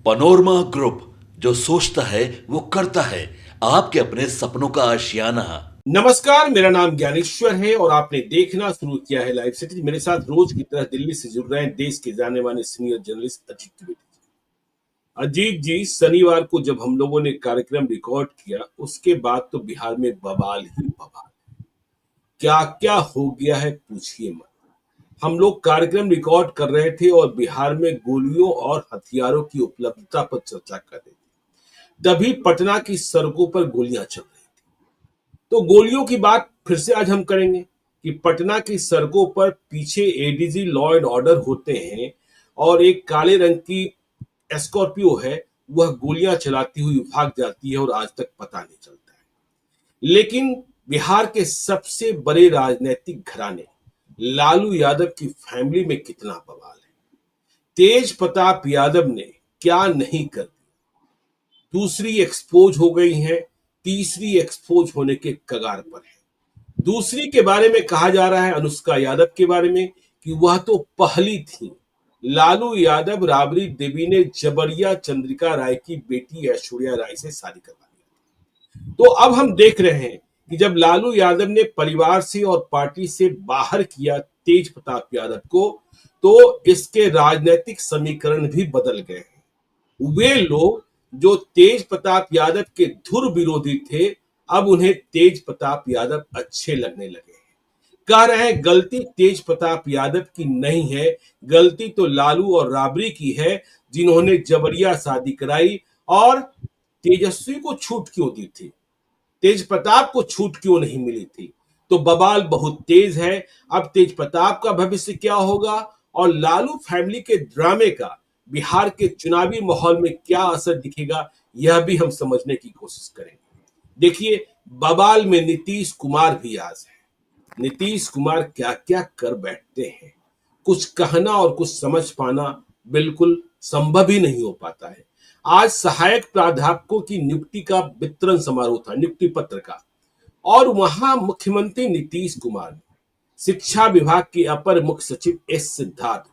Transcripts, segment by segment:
Panorama group, जो सोचता है वो करता है। आपके अपने सपनों का आशियाना। नमस्कार, मेरा नाम ज्ञानेश्वर है और आपने देखना शुरू किया है लाइव सिटी। मेरे साथ रोज की तरह दिल्ली से जुड़ रहे हैं देश के जाने माने सीनियर जर्नलिस्ट अजीत द्विवेदी। अजीत जी, शनिवार को जब हम लोगों ने कार्यक्रम रिकॉर्ड किया, उसके बाद तो बिहार में बवाल ही बवाल। क्या क्या हो गया है पूछिए मत। हम लोग कार्यक्रम रिकॉर्ड कर रहे थे और बिहार में गोलियों और हथियारों की उपलब्धता पर चर्चा कर रहे थे। तभी पटना की सड़कों पर गोलियां चल रही। तो गोलियों की बात फिर से आज हम करेंगे कि पटना की सड़कों पर पीछे एडीजी लॉ एंड ऑर्डर होते हैं और एक काले रंग की स्कॉर्पियो है, वह गोलियां चलाती हुई भाग जाती है और आज तक पता नहीं चलता है। लेकिन बिहार के सबसे बड़े राजनीतिक घराने लालू यादव की फैमिली में कितना बवाल है। तेज प्रताप यादव ने क्या नहीं कर दिया। दूसरी एक्सपोज हो गई है, तीसरी एक्सपोज होने के कगार पर है। दूसरी के बारे में कहा जा रहा है, अनुष्का यादव के बारे में, कि वह तो पहली थी। लालू यादव राबड़ी देवी ने जबरिया चंद्रिका राय की बेटी ऐश्वर्या राय से शादी करवा दी। तो अब हम देख रहे हैं कि जब लालू यादव ने परिवार से और पार्टी से बाहर किया तेज प्रताप यादव को, तो इसके राजनीतिक समीकरण भी बदल गए हैं। वे लोग जो तेज प्रताप यादव के धुर विरोधी थे, अब उन्हें तेज प्रताप यादव अच्छे लगने लगे हैं। कह रहे हैं गलती तेज प्रताप यादव की नहीं है, गलती तो लालू और राबड़ी की है, जिन्होंने जबरिया शादी कराई। और तेजस्वी को छूट क्यों दी थी, तेज प्रताप को छूट क्यों नहीं मिली थी। तो बवाल बहुत तेज है। अब तेज प्रताप का भविष्य क्या होगा और लालू फैमिली के ड्रामे का बिहार के चुनावी माहौल में क्या असर दिखेगा, यह भी हम समझने की कोशिश करेंगे। देखिए, बवाल में नीतीश कुमार भी आज है। नीतीश कुमार क्या क्या कर बैठते हैं, कुछ कहना और कुछ समझ पाना बिल्कुल संभव ही नहीं हो पाता है। आज सहायक प्राध्यापकों की नियुक्ति का वितरण समारोह था, नियुक्ति पत्र का, और वहां मुख्यमंत्री नीतीश कुमार ने शिक्षा विभाग के अपर मुख्य सचिव एस सिद्धार्थ,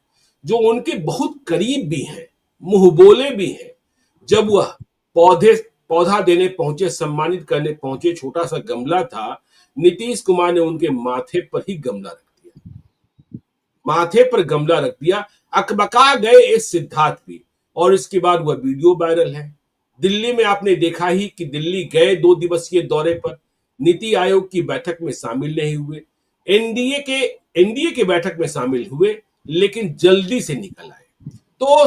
जो उनके बहुत करीब भी हैं, मुंह बोले भी हैं, जब वह पौधे पौधा देने पहुंचे, सम्मानित करने पहुंचे, छोटा सा गमला था, नीतीश कुमार ने उनके माथे पर ही गमला रख दिया, माथे पर गमला रख दिया। अकबका गए इस सिद्धार्थ भी, और इसके बाद वह वीडियो वायरल है। दिल्ली में आपने देखा ही कि दिल्ली गए 2 दिवसीय दौरे पर, नीति आयोग की बैठक में शामिल नहीं हुए, एनडीए के बैठक में शामिल हुए, लेकिन जल्दी से निकल आए। तो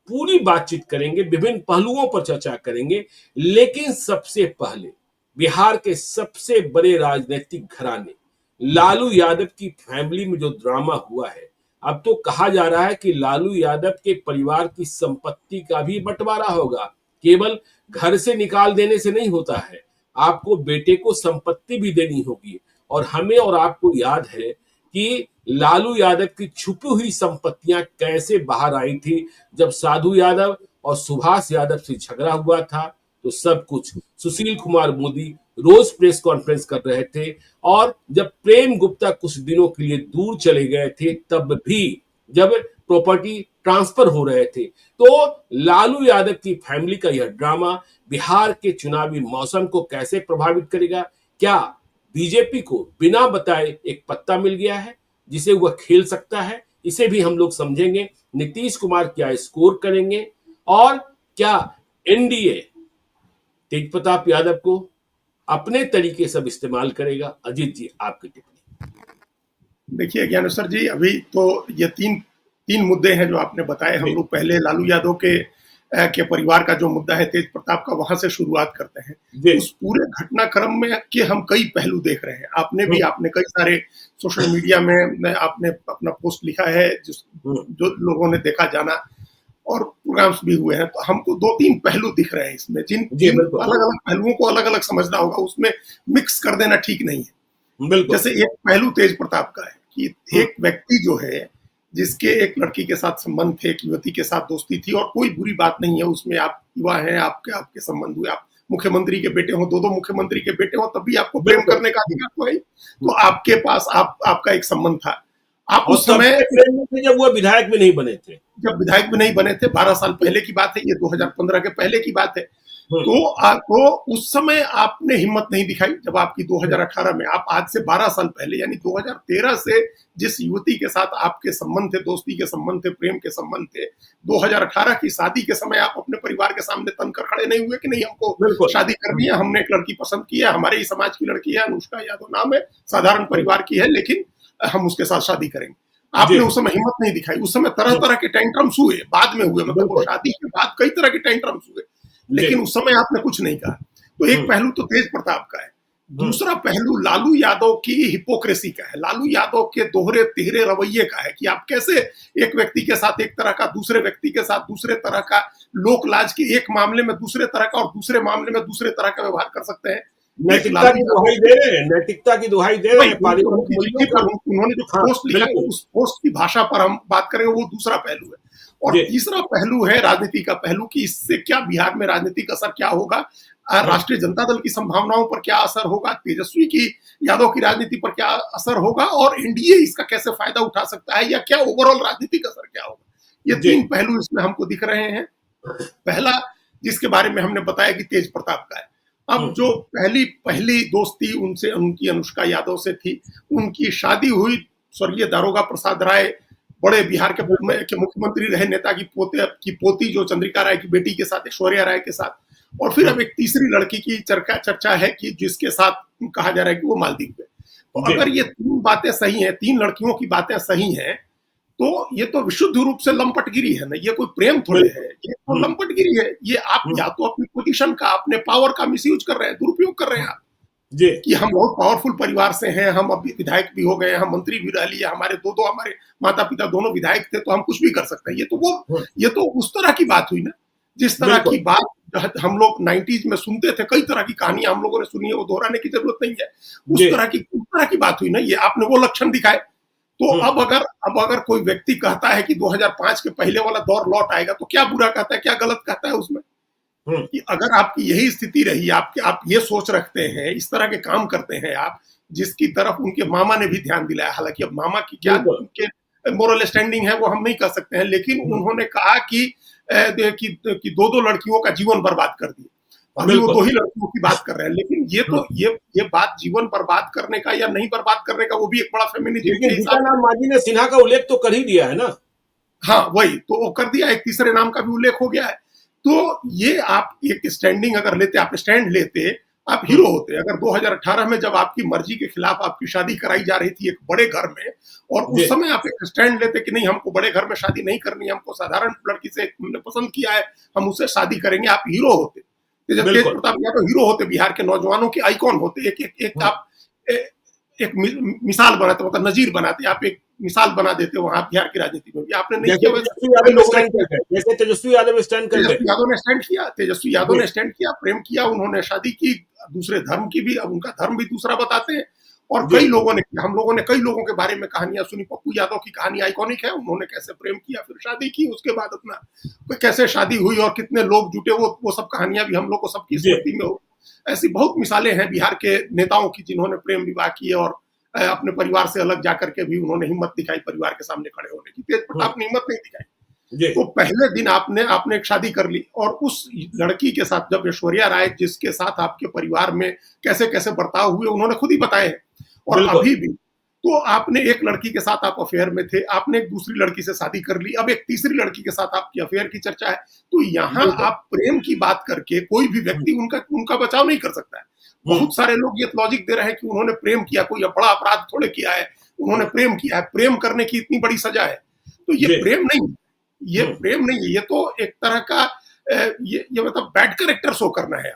पूरी बातचीत करेंगे, विभिन्न पहलुओं पर चर्चा करेंगे, लेकिन सबसे पहले बिहार के सबसे बड़े राजनीतिक घराने लालू यादव की फैमिली में जो ड्रामा हुआ है। अब तो कहा जा रहा है कि लालू यादव के परिवार की संपत्ति का भी बंटवारा होगा। केवल घर से निकाल देने से नहीं होता है, आपको बेटे को संपत्ति भी देनी होगी। और हमें और आपको याद है कि लालू यादव की छुपी हुई संपत्तियां कैसे बाहर आई थी, जब साधु यादव और सुभाष यादव से झगड़ा हुआ था। तो सब कुछ सुशील कुमार मोदी रोज प्रेस कॉन्फ्रेंस कर रहे थे, और जब प्रेम गुप्ता कुछ दिनों के लिए दूर चले गए थे, तब भी जब प्रॉपर्टी ट्रांसफर हो रहे थे, तो लालू यादव की फैमिली का यह ड्रामा बिहार के चुनावी मौसम को कैसे प्रभावित करेगा। क्या बीजेपी को बिना बताए एक पत्ता मिल गया है जिसे वह खेल सकता है, इसे भी हम लोग समझेंगे। नीतीश कुमार क्या स्कोर करेंगे, और क्या एनडीए तेज प्रताप यादव को अपने तरीके से इस्तेमाल करेगा। अजीत जी, आपकी टिप्पणी। देखिए ज्ञानेश्वर जी, अभी तो ये तीन तीन मुद्दे हैं जो आपने बताए। हम लोग पहले लालू यादव के परिवार का जो मुद्दा है तेज प्रताप का, वहां से शुरुआत करते हैं। उस पूरे घटनाक्रम में के हम कई पहलू देख रहे हैं। आपने कई सारे सोशल मीडिया में आपने अपना पोस्ट लिखा है, जो लोगों ने देखा जाना, और प्रोग्राम्स भी हुए हैं। तो हमको 2-3 पहलू दिख रहे हैं इसमें, जिन जिन अलग अलग पहलुओं को अलग अलग समझना होगा, उसमें मिक्स कर देना ठीक नहीं है। जैसे एक पहलू तेज प्रताप का है कि एक व्यक्ति जो है, जिसके एक लड़की के साथ संबंध थे, एक युवती के साथ दोस्ती थी, और कोई बुरी बात नहीं है उसमें। आप युवा हैं, आपके संबंध हुए, आप मुख्यमंत्री के बेटे हो, 2 मुख्यमंत्री के बेटे हो, तब भी आपको प्रेम करने का अधिकार तो है। तो आपके पास आपका एक संबंध था। आप और उस तब समय से प्रेम में थे जब वो विधायक भी नहीं बने थे। जब विधायक भी नहीं बने थे, 12 साल पहले की बात है, ये 2015 के पहले की बात है। हम्म, तो उस समय आपने हिम्मत नहीं दिखाई, जब आपकी हम्म, 2018 में, आप आज से 12 साल पहले यानी 2013 से जिस युवती के साथ आपके संबंध थे, दोस्ती के संबंध थे, प्रेम के संबंध थे, 2018 की शादी के समय आप अपने परिवार के सामने तन कर खड़े नहीं हुए कि नहीं हमको बिल्कुल। शादी करनी है, हमने एक लड़की पसंद की है, हमारे ही समाज की लड़की है, अनुष्का यादव नाम है, साधारण परिवार की है, लेकिन हम उसके साथ शादी करेंगे। जी। आपने उस समय हिम्मत नहीं दिखाई। उस समय तरह तरह के टेंट्रम्स हुए, बाद में हुए, मतलब वो बिल्कुल। शादी के बाद कई तरह के टेंट्रम्स हुए, जी। लेकिन उस समय आपने कुछ नहीं कहा। तो एक हम्म, पहलू तो तेज प्रताप का है, हम्म, दूसरा पहलू लालू यादव की हिपोक्रेसी का है, लालू यादव के दोहरे तिहरे रवैये का है कि आप कैसे एक व्यक्ति के साथ एक तरह का, दूसरे व्यक्ति के साथ दूसरे तरह का, लोक लाज के एक मामले में दूसरे तरह का और दूसरे मामले में दूसरे तरह का व्यवहार कर सकते हैं। एक नैतिकता लालू की यादव, दुहाई दे रहे हैं, नैतिकता की दुहाई दे रहे भाई हैं, पारिवारिक उनकी मूल्यों चिट्ठी का। पर उन्होंने जो हाँ, पोस्ट लिखा है, बिल्कुल। उस पोस्ट की भाषा पर हम बात करेंगे, वो दूसरा पहलू है। और जी। तीसरा पहलू है राजनीति का पहलू कि इससे क्या बिहार में राजनीतिक असर क्या होगा, राष्ट्रीय जनता दल की संभावनाओं पर क्या असर होगा, तेजस्वी की यादव की राजनीति पर क्या असर होगा, और एनडीए इसका कैसे फायदा उठा सकता है, या क्या ओवरऑल राजनीतिक असर क्या होगा। ये जी। तीन पहलू इसमें हमको दिख रहे हैं। पहला, जिसके बारे में हमने बताया कि तेज प्रताप का है। अब जो पहली पहली दोस्ती उनसे, उनकी अनुष्का यादव से थी, उनकी शादी हुई स्वर्गीय दारोगा प्रसाद राय, बड़े बिहार के बिल्कुल। मुख्यमंत्री रहे नेता की पोती जो चंद्रिका राय की बेटी के साथ, ऐश्वर्या राय के साथ। और फिर अब एक तीसरी लड़की की चर्चा है कि जिसके साथ कहा जा रहा है कि वो मालदीव में। तो जी। अगर ये तीन बातें सही हैं, तीन लड़कियों की बातें सही हैं, तो ये तो विशुद्ध रूप से लंपटगिरी है ना, ये कोई प्रेम थोड़े है, बिल्कुल। ये तो हम्म, लंपटगिरी है। ये आप हम्म, या तो अपनी पोजीशन का, अपने पावर का मिसयूज कर रहे हैं, दुरुपयोग कर रहे हैं आप, जी। कि हम बहुत पावरफुल परिवार से हैं, हम अभी विधायक भी हो गए, हम मंत्री भी रह लिए, हमारे दो हमारे माता पिता दोनों विधायक थे, तो हम कुछ भी कर सकते हैं। हम्म, ये तो उस तरह की बात हुई ना, जिस तरह की बिल्कुल। बात हम लोग 90s में सुनते थे, कई तरह की कहानियां हम लोगों ने सुनी है, वो दोहराने की जरूरत नहीं है। जी। उस तरह की बात हुई ना, ये आपने वो लक्षण दिखाए। तो हम्म, अब अगर कोई व्यक्ति कहता है कि 2005 के पहले वाला दौर लौट आएगा, तो क्या बुरा कहता है, क्या गलत कहता है उसमें? हम्म, कि अगर आपकी यही स्थिति रही, आप ये सोच रखते हैं, इस तरह के काम करते हैं आप, जिसकी तरफ उनके मामा ने भी ध्यान दिलाया, हालांकि अब मामा की क्या बिल्कुल। उनके मोरल स्टैंडिंग है वो हम नहीं कह सकते हैं, लेकिन हम्म, उन्होंने कहा कि दो दो लड़कियों का जीवन बर्बाद कर दिया। अभी वो बिल्कुल। दो ही लड़कियों की बात कर रहे हैं, लेकिन ये हम्म, तो ये बात जीवन बर्बाद करने का या नहीं बर्बाद करने का, वो भी एक बड़ा फेमिनिज्म के लेकिन हिसाब गीता से। राम मांझी ने सिन्हा का उल्लेख तो कर ही दिया है ना। हाँ, वही तो वो कर दिया, एक तीसरे नाम का भी उल्लेख हो गया है। तो ये आप एक स्टैंडिंग अगर लेते, आप स्टैंड लेते, आप हम्म, हीरो होते। अगर 2018 में जब आपकी मर्जी के खिलाफ आपकी शादी कराई जा रही थी एक बड़े घर में, और जी। उस समय आप एक स्टैंड लेते कि नहीं, हमको बड़े घर में शादी नहीं करनी, हमको साधारण लड़की से हमने पसंद किया है, हम उससे शादी करेंगे, आप हीरो होते। जब तेज बिल्कुल। प्रताप यादव हीरो होते, बिहार के नौजवानों के आइकॉन होते, एक हम्म, आप एक मिसाल बनाते, मतलब नजीर बनाते, आप एक मिसाल बना देते वहां बिहार की राजनीति में भी। आपने नहीं जैसे किया, वैसे तेजस्वी यादव कई लोगों ने स्टैंड कर किया। गए, जैसे तेजस्वी यादव स्टैंड कर गए। तेजस्वी यादव ने स्टैंड किया, तेजस्वी यादव जी। ने स्टैंड किया, प्रेम किया, उन्होंने शादी की, दूसरे धर्म की भी, अब उनका धर्म भी दूसरा बताते हैं। और जी। कई लोगों ने किया, हम लोगों ने कई लोगों के बारे में कहानियां सुनी। पप्पू यादव की कहानी आइकॉनिक है, उन्होंने कैसे प्रेम किया, फिर शादी की, उसके बाद अपना कैसे शादी हुई और कितने लोग जुटे, वो सब कहानियां भी हम लोग को सबकी जी। स्मृति में हो। ऐसी बहुत मिसालें हैं बिहार के नेताओं की, जिन्होंने प्रेम विवाह किए और अपने परिवार से अलग जाकर के भी उन्होंने हिम्मत दिखाई परिवार के सामने खड़े होने की। तेज हम्म, प्रताप ने हिम्मत नहीं दिखाई। जी। तो पहले दिन आपने आपने एक शादी कर ली, और उस लड़की के साथ, जब ऐश्वर्या राय जिसके साथ आपके परिवार में कैसे कैसे बर्ताव हुए उन्होंने खुद ही बताए हैं, और बिल्कुल। अभी भी, तो आपने एक लड़की के साथ आप अफेयर में थे, आपने एक दूसरी लड़की से शादी कर ली, अब एक तीसरी लड़की के साथ आपकी अफेयर की चर्चा है। तो यहाँ बिल्कुल। आप प्रेम की बात करके कोई भी हम्म, व्यक्ति उनका उनका बचाव नहीं कर सकता है। हम्म, बहुत सारे लोग ये लॉजिक दे रहे हैं कि उन्होंने प्रेम किया, कोई बड़ा अपराध थोड़े किया है, उन्होंने हम्म, प्रेम किया है, प्रेम करने की इतनी बड़ी सजा है। तो ये जी। प्रेम नहीं है, ये हम्म, प्रेम नहीं है, ये तो एक तरह का ये मतलब बैड कैरेक्टर शो करना है।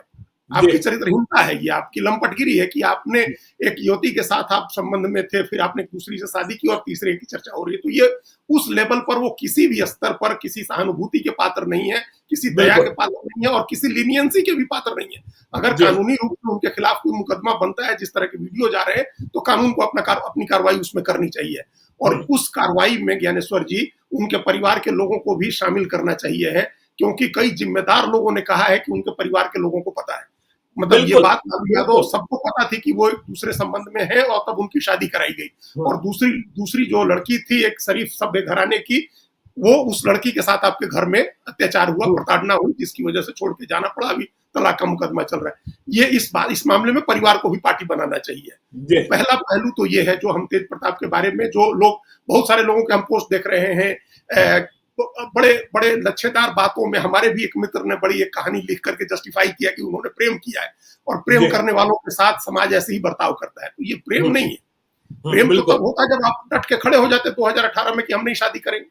जी। आपकी चरित्रहीनता है, ये आपकी लंपटगिरी है कि आपने एक युवती के साथ आप संबंध में थे, फिर आपने दूसरी से शादी की और तीसरे की चर्चा हो रही है। तो ये उस लेवल पर वो किसी भी स्तर पर किसी सहानुभूति के पात्र नहीं है, किसी दया के बिल्कुल। पात्र नहीं है, और किसी लीनियंसी के भी पात्र नहीं है। अगर जी। कानूनी रूप से उनके खिलाफ कोई मुकदमा बनता है, जिस तरह के वीडियो जा रहे हैं, तो कानून को अपनी कार्रवाई उसमें करनी चाहिए, और हम्म, उस कार्रवाई में ज्ञानेश्वर जी उनके परिवार के लोगों को भी शामिल करना चाहिए है, क्योंकि कई जिम्मेदार लोगों ने कहा है कि उनके परिवार के लोगों को पता है। मतलब ये बिल्कुल बात लालू यादव बिल्कुल। सबको पता थी कि वो एक दूसरे संबंध में है और तब उनकी शादी कराई गई। और हाँ, दूसरी दूसरी जो लड़की थी एक शरीफ सभ्य घराने की, वो उस लड़की के साथ आपके घर में अत्याचार हुआ, हम्म, प्रताड़ना हुई, जिसकी वजह से छोड़ के जाना पड़ा। अभी तलाक का मुकदमा चल रहा है। ये इस मामले में परिवार को भी पार्टी बनाना चाहिए। जी तो पहला पहलू तो ये है जो हम तेज प्रताप के बारे में जो लोग, बहुत सारे लोगों के हम पोस्ट देख रहे हैं, तो बड़े बड़े लच्छेदार बातों में हमारे भी एक मित्र ने बड़ी एक कहानी लिख करके जस्टिफाई किया कि उन्होंने प्रेम किया है और प्रेम जी करने वालों के साथ समाज ऐसे ही बर्ताव करता है। तो ये प्रेम नहीं है। प्रेम तो बिल्कुल तब होता है जब आप डट के खड़े हो जाते 2018 में कि हम नहीं शादी करेंगे,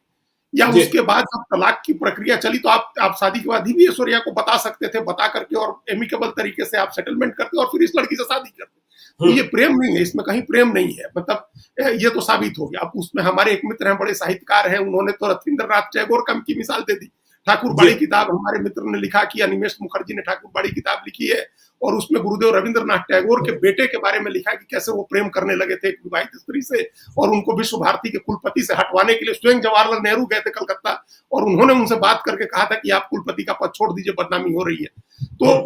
या जी उसके बाद जब तलाक की प्रक्रिया चली तो आप शादी के बाद ही भी ऐश्वर्या को बता सकते थे, बता करके और एमिकेबल तरीके से आप सेटलमेंट करते और फिर इस लड़की से शादी करते। तो ये प्रेम नहीं है, इसमें कहीं प्रेम नहीं है। मतलब ये तो साबित हो गया। अब उसमें हमारे एक मित्र हैं, बड़े साहित्यकार हैं, उन्होंने तो रविंद्रनाथ टैगोर की मिसाल दे दी। ठाकुर जी बाड़ी किताब हमारे मित्र ने लिखा कि अनिमेष मुखर्जी ने ठाकुर बाड़ी किताब लिखी है और उसमें गुरुदेव रविंद्रनाथ टैगोर के बेटे के बारे में लिखा कि कैसे वो प्रेम करने लगे थे एक विवाहित स्त्री से और उनको विश्व भारती के कुलपति से हटवाने के लिए स्वयं जवाहरलाल नेहरू गए थे कलकत्ता और उन्होंने उनसे बात करके कहा था कि आप कुलपति का पद छोड़ दीजिए, बदनामी हो रही है। तो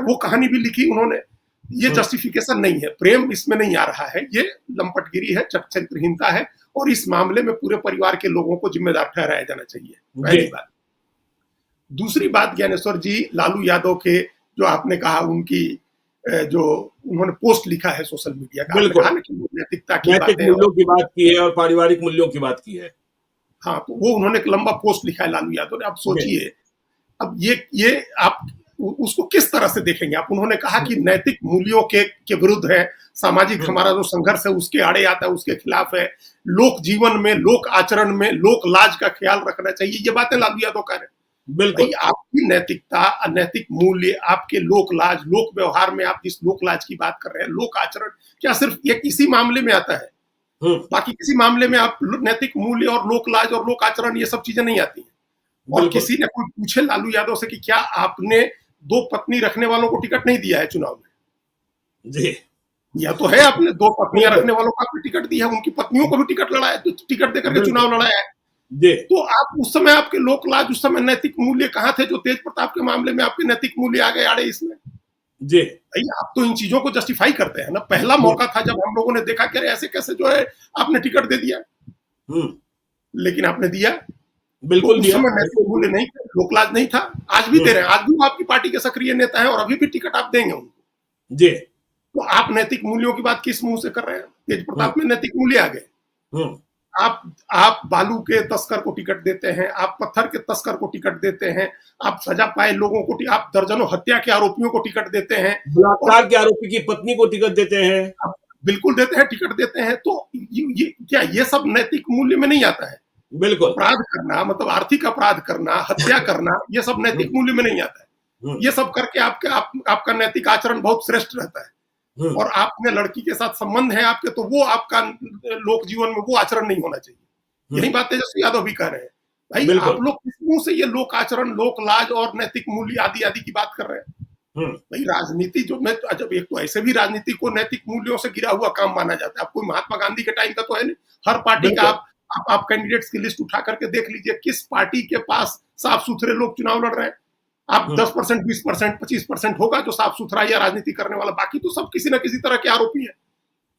वो कहानी भी लिखी उन्होंने। ये जस्टिफिकेशन नहीं है, प्रेम इसमें नहीं आ रहा है, ये लंपटगिरी है, चरित्रहीनता है और इस मामले में पूरे परिवार के लोगों को जिम्मेदार ठहराया जाना चाहिए। पहली जी बात। दूसरी बात ज्ञानेश्वर जी, लालू यादव के जो आपने कहा उनकी जो उन्होंने पोस्ट लिखा है सोशल मीडिया का, आपने बिल्कुल कहा ना कि वो नैतिकता की नैतिक बातें मूल्यों और की बात की है और पारिवारिक मूल्यों की बात की है। हाँ, तो वो उन्होंने एक लंबा पोस्ट लिखा है लालू यादव ने। आप जी सोचिए, अब ये आप उसको किस तरह से देखेंगे आप? उन्होंने कहा कि नैतिक मूल्यों के विरुद्ध है, सामाजिक हमारा जो संघर्ष है उसके आड़े आता है, उसके खिलाफ है, लोक जीवन में, लोक आचरण में, लोक लाज का ख्याल रखना चाहिए। ये बातें लालू यादव कह रहे हैं। भाई बिल्कुल आपकी नैतिकता, अनैतिक मूल्य, आपके लोक लाज, लोक व्यवहार में आप जिस लोक लाज की बात कर रहे हैं, लोक आचरण, क्या सिर्फ एक इसी मामले में आता है? बाकी किसी मामले में आप नैतिक मूल्य और लोक लाज और लोक आचरण ये सब चीजें नहीं आती हैं। और बिल्कुल किसी ने कोई पूछे लालू यादव से कि क्या आपने दो पत्नी रखने वालों को टिकट नहीं दिया है चुनाव में? जी यह तो है, आपने दो पत्नियां बिल्कुल रखने वालों को आपने टिकट दी है, उनकी पत्नियों को भी टिकट लड़ा है, टिकट देकर के बिल्कुल चुनाव लड़ा है। जी तो आप उस समय, आपके लोक लाज, उस समय नैतिक मूल्य कहाँ थे? जो तेज प्रताप के मामले में आपके नैतिक मूल्य आ गए आड़े इसमें। जी भाई आप तो इन चीजों को जस्टिफाई करते हैं ना। पहला मौका था जब हम लोगों ने देखा कि अरे ऐसे कैसे जो है आपने टिकट दे दिया, हम्म लेकिन आपने दिया। तो बिल्कुल उस दिया समय नैतिक बिल्कुल मूल्य दिया नहीं थे, लोकलाज नहीं था। आज भी दे रहे हम्म हैं, आज भी वो आपकी पार्टी के सक्रिय नेता है और अभी भी टिकट आप देंगे उनको। जी तो आप नैतिक मूल्यों की बात किस मुंह से कर रहे हैं? तेज हम्म प्रताप में नैतिक मूल्य आ गए। हम्म आप आप बालू के तस्कर को टिकट देते हैं, आप पत्थर के तस्कर को टिकट देते हैं, आप सजा पाए लोगों को, आप दर्जनों हत्या के आरोपियों को टिकट देते हैं और बलात्कार के आरोपी की पत्नी को टिकट देते हैं। आप बिल्कुल देते हैं, टिकट देते हैं। तो ये क्या ये सब नैतिक मूल्य में नहीं आता है? बिल्कुल अपराध करना, मतलब आर्थिक अपराध करना, हत्या करना, ये सब नैतिक मूल्य में नहीं आता है। हम्म ये सब करके आपका नैतिक आचरण बहुत श्रेष्ठ रहता है। हम्म और आपने लड़की के साथ संबंध है आपके, तो वो आपका लोक जीवन में वो आचरण नहीं होना चाहिए। यही बात तेजस्वी यादव भी कह रहे हैं। भाई आप बिल्कुल लोग किस मुंह से ये लोक आचरण, लोक लाज और नैतिक मूल्य आदि आदि की बात कर रहे हैं? हम्म भाई राजनीति जो, मैं जब एक तो ऐसे भी राजनीति को नैतिक मूल्यों से गिरा हुआ काम माना जाता है। अब कोई महात्मा गांधी के टाइम का तो है नहीं। हर पार्टी का बिल्कुल आप कैंडिडेट्स की लिस्ट उठा करके देख लीजिए, किस पार्टी के पास साफ सुथरे लोग चुनाव लड़ रहे हैं। आप हम्म 10%, 20%, 25% होगा जो साफ सुथरा या राजनीति करने वाला, बाकी तो सब किसी न किसी तरह के आरोपी है।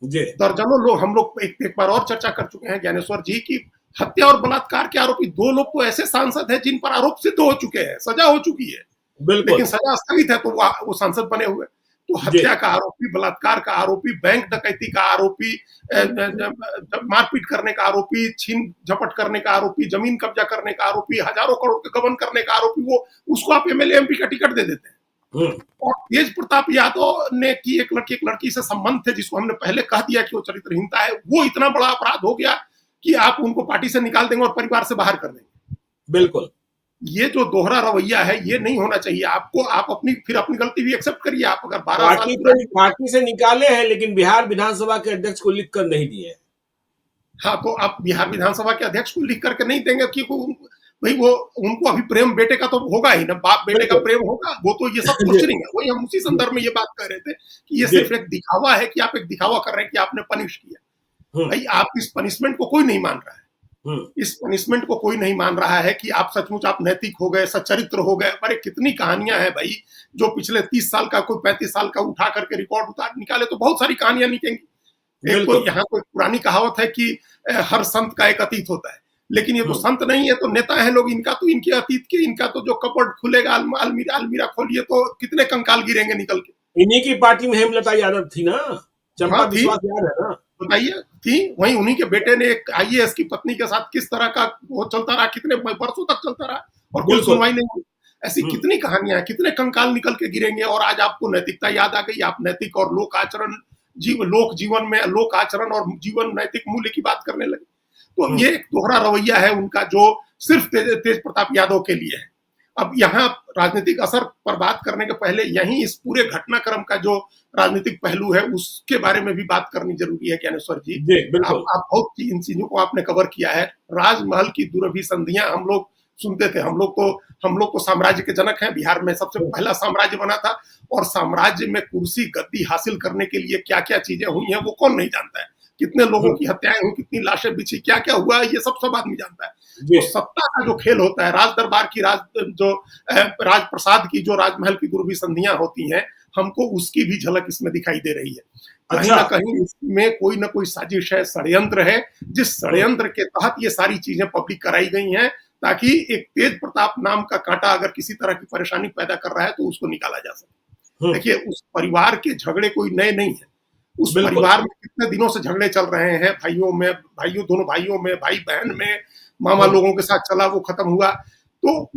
जी दर्जनों लोग, हम लोग एक बार और चर्चा कर चुके हैं ज्ञानेश्वर जी की हत्या और बलात्कार के आरोपी दो लोग तो ऐसे सांसद हैं जिन पर आरोप सिद्ध हो चुके हैं, सजा हो चुकी है, बिल्कुल लेकिन सजा स्थगित है, तो वो सांसद बने हुए। तो जी हत्या का आरोपी, बलात्कार का आरोपी, बैंक डकैती का आरोपी, मारपीट करने का आरोपी, छीन झपट करने का आरोपी, जमीन कब्जा करने का आरोपी, हजारों करोड़ के गबन करने का आरोपी, वो उसको आप एमएलए एमपी का टिकट दे देते हैं। और तेज प्रताप यादव ने की एक लड़की से संबंध थे जिसको हमने पहले कह दिया कि वो चरित्रहीनता है, वो इतना बड़ा अपराध हो गया कि आप उनको पार्टी से निकाल देंगे और परिवार से बाहर कर देंगे। बिल्कुल ये जो दोहरा रवैया है ये नहीं होना चाहिए आपको। आप फिर अपनी गलती भी एक्सेप्ट करिए। आप अगर 12 साल पार्टी से निकाले हैं लेकिन बिहार विधानसभा के अध्यक्ष को लिख कर नहीं दिए। हाँ, तो आप बिहार विधानसभा के अध्यक्ष को लिख करके नहीं देंगे कि भाई वो उनको अभी प्रेम बेटे का तो होगा ही ना, बाप बेटे का प्रेम होगा, वो तो ये सब कुछ नहीं है। वही हम उसी संदर्भ में ये बात कर रहे थे कि ये सिर्फ एक दिखावा है कि आप एक दिखावा कर रहे हैं कि आपने पनिश किया। भाई आप इस पनिशमेंट को कोई नहीं मान रहा है। इस पनिशमेंट को कोई नहीं मान रहा है कि आप सचमुच आप नैतिक हो गए, सच्चरित्र हो गए। अरे कितनी कहानियां हैं भाई, जो पिछले 30 साल का, कोई 35 साल का उठा करके रिकॉर्ड उतार निकाले तो बहुत सारी कहानियां निकलेंगी। एक तो यहाँ कोई पुरानी कहावत है कि हर संत का एक अतीत होता है, लेकिन ये तो संत नहीं है, तो नेता है लोग। इनका तो, इनके अतीत के, इनका तो जो कपबोर्ड खुलेगा, अलमीरा खोलिए तो कितने कंकाल गिरेंगे निकल के। इन्हीं की पार्टी में हेमलता यादव थी ना, चंपा विश्वास याद है ना, बताइए थी। वहीं उन्हीं के बेटे ने एक आईएएस की पत्नी के साथ किस तरह का वो चलता रहा, कितने वर्षों तक चलता रहा और कोई सुनवाई नहीं हुई। ऐसी कितनी कहानियां हैं, कितने कंकाल निकल के गिरेंगे। और आज आपको नैतिकता याद आ गई, आप नैतिक और लोक आचरण, लोक जीवन में लोक आचरण और जीवन नैतिक मूल्य की बात करने लगे। तो ये एक दोहरा रवैया है उनका, जो सिर्फ तेज प्रताप यादव के लिए है। अब यहाँ राजनीतिक असर पर बात करने के पहले यहीं इस पूरे घटनाक्रम का जो राजनीतिक पहलू है उसके बारे में भी बात करनी जरूरी है ज्ञानेश्वर जी। आप बहुत इन चीजों को आपने कवर किया है। राजमहल की दुरभिसंधियां हम लोग सुनते थे। हम लोग तो साम्राज्य के जनक हैं। बिहार में सबसे पहला साम्राज्य बना था, और साम्राज्य में कुर्सी गद्दी हासिल करने के लिए क्या क्या चीजें हुई हैं वो कौन नहीं जानता है। कितने लोगों की हत्याएं हुई, कितनी लाशें बिछी, क्या क्या हुआ, ये सब आदमी जानता है। तो सत्ता का जो खेल होता है, राज दरबार की, राजप्रसाद की जो राजमहल की दुर्भिसंधियां होती हैं, हमको उसकी भी झलक इसमें दिखाई दे रही है। कहीं ना कहीं इसमें कोई ना कोई साजिश है, षड्यंत्र है, जिस षड्यंत्र के तहत ये सारी चीजें पब्लिक कराई गई हैं, ताकि एक तेज प्रताप नाम का कांटा अगर किसी तरह की परेशानी पैदा कर रहा है तो उसको निकाला जा सके। देखिए, उस परिवार के झगड़े कोई नए नहीं है। उस परिवार में कितने दिनों से झगड़े चल रहे हैं, दोनों भाइयों में, भाई बहन में, मामा लोगों के साथ चला, वो खत्म हुआ। तो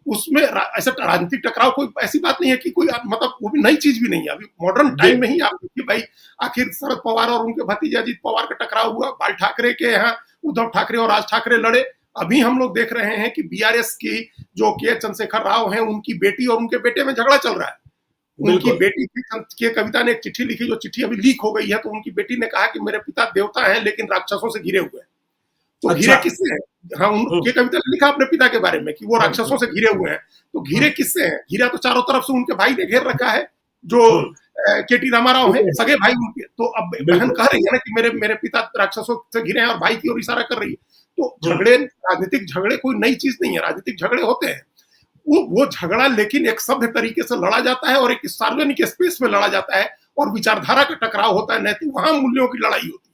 उसमें ऐसा राजनीतिक टकराव कोई ऐसी बात नहीं है कि कोई, मतलब वो भी नई चीज भी नहीं है। अभी मॉडर्न टाइम में ही आप देखिए भाई, आखिर शरद पवार और उनके भतीजे अजीत पवार का टकराव हुआ, बाल ठाकरे के यहाँ उद्धव ठाकरे और राज ठाकरे लड़े। अभी हम लोग देख रहे हैं कि बीआरएस की जो के चंद्रशेखर राव हैं, उनकी बेटी और उनके बेटे में झगड़ा चल रहा है। उनकी बेटी के कविता ने एक चिट्ठी लिखी, जो चिट्ठी अभी लीक हो गई है। तो उनकी बेटी ने कहा कि मेरे पिता देवता हैं लेकिन राक्षसों से घिरे हुए हैं। तो घिरे किससे हैं? हाँ, उनकी कविता ने लिखा अपने पिता के बारे में कि वो राक्षसों से घिरे हुए हैं। तो घिरे किससे हैं? घिरा तो चारों तरफ से उनके भाई ने घेर रखा है, जो केटी रामाराव है, सगे भाई उनके। तो अब बहन कह रही है ना कि मेरे पिता राक्षसों से घिरे हैं, और भाई की ओर इशारा कर रही है। तो झगड़े, राजनीतिक झगड़े कोई नई चीज नहीं है। राजनीतिक झगड़े होते हैं, वो झगड़ा लेकिन एक सभ्य तरीके से लड़ा जाता है और एक सार्वजनिक स्पेस में लड़ा जाता है, और विचारधारा का टकराव होता है, नैतिक वहां मूल्यों की लड़ाई होती है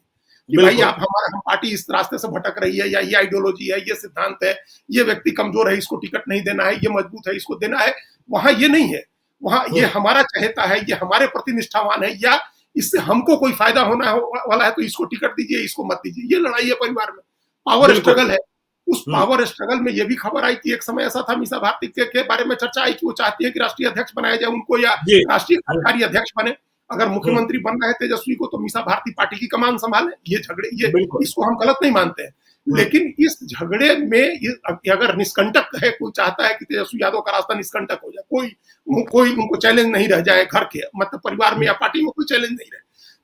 कि भाई हम पार्टी इस रास्ते से भटक रही है, या ये आइडियोलॉजी है, ये सिद्धांत है, ये व्यक्ति कमजोर है, इसको टिकट नहीं देना है, ये मजबूत है, इसको देना है। वहां ये नहीं है। वहां ये हमारा चहेता है, ये हमारे प्रति निष्ठावान है, या इससे हमको कोई फायदा होना वाला है तो इसको टिकट दीजिए, इसको मत दीजिए। ये लड़ाई है परिवार में, पावर स्ट्रगल है। उस पावर स्ट्रगल में ये भी खबर आई थी, एक समय ऐसा था, मीसा भारती के बारे में चर्चा आई कि वो चाहती है कि राष्ट्रीय अध्यक्ष बनाया जाए उनको, या राष्ट्रीय कार्यकारी अध्यक्ष बने। अगर मुख्यमंत्री बनना है तेजस्वी को तो मीसा भारती पार्टी की कमान संभाले। ये झगड़े, ये इसको हम गलत नहीं मानते हैं, लेकिन इस झगड़े में अगर निष्कंटक है, कोई चाहता है कि तेजस्वी यादव का रास्ता निष्कंटक हो जाए, कोई उनको चैलेंज नहीं रह जाए, घर के मतलब परिवार में या पार्टी में कोई चैलेंज नहीं रहे,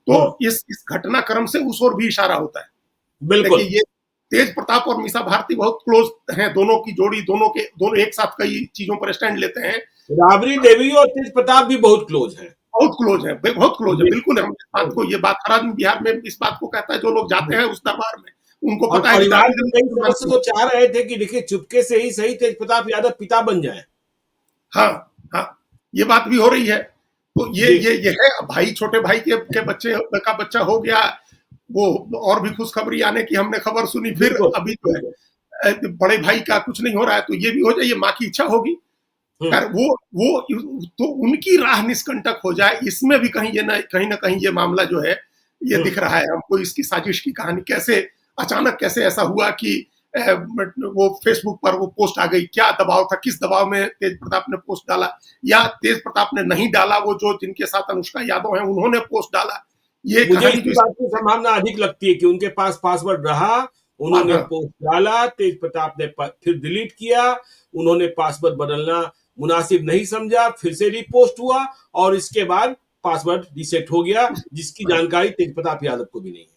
तो इस घटनाक्रम से उस ओर भी इशारा होता है। बिल्कुल, ये तेज प्रताप और मीसा भारती बहुत क्लोज हैं, दोनों की जोड़ी, दोनों एक साथ कई चीजों पर स्टैंड लेते हैं। राबड़ी देवी और तेज प्रताप भी बहुत क्लोज हैं, बहुत क्लोज है, बहुत क्लोज है। बिल्कुल, हम इस बात को, ये बात हर आदमी बिहार में इस बात को कहता है, जो लोग जाते हैं उस दरबार में, उनको पता है। परिवार के कई सदस्य तो चाह रहे थे कि देखिए चुपके से ही सही तेज प्रताप यादव पिता बन जाए। हाँ, ये बात भी हो रही है। तो ये है, भाई छोटे भाई के बच्चे का बच्चा हो गया, वो और भी खुशखबरी आने की हमने खबर सुनी। फिर अभी तो है बड़े भाई का कुछ नहीं हो रहा है, तो ये भी हो जाए, ये माँ की इच्छा होगी। वो तो उनकी राह निष्कंटक हो जाए, इसमें भी कहीं ना कहीं ये मामला जो है ये दिख रहा है हमको। इसकी साजिश की कहानी कैसे अचानक कैसे ऐसा हुआ कि वो फेसबुक पर वो पोस्ट आ गई, क्या दबाव था, किस दबाव में तेज प्रताप ने पोस्ट डाला, या तेज प्रताप ने नहीं डाला, वो जो जिनके साथ अनुष्का यादव है उन्होंने पोस्ट डाला। ये मुझे इस बात की संभावना अधिक लगती है कि उनके पास पासवर्ड रहा, उन्होंने पोस्ट डाला, तेज प्रताप ने फिर डिलीट किया, उन्होंने पासवर्ड बदलना मुनासिब नहीं समझा, फिर से रिपोस्ट हुआ, और इसके बाद पासवर्ड रीसेट हो गया, जिसकी जानकारी तेज प्रताप यादव को भी नहीं है।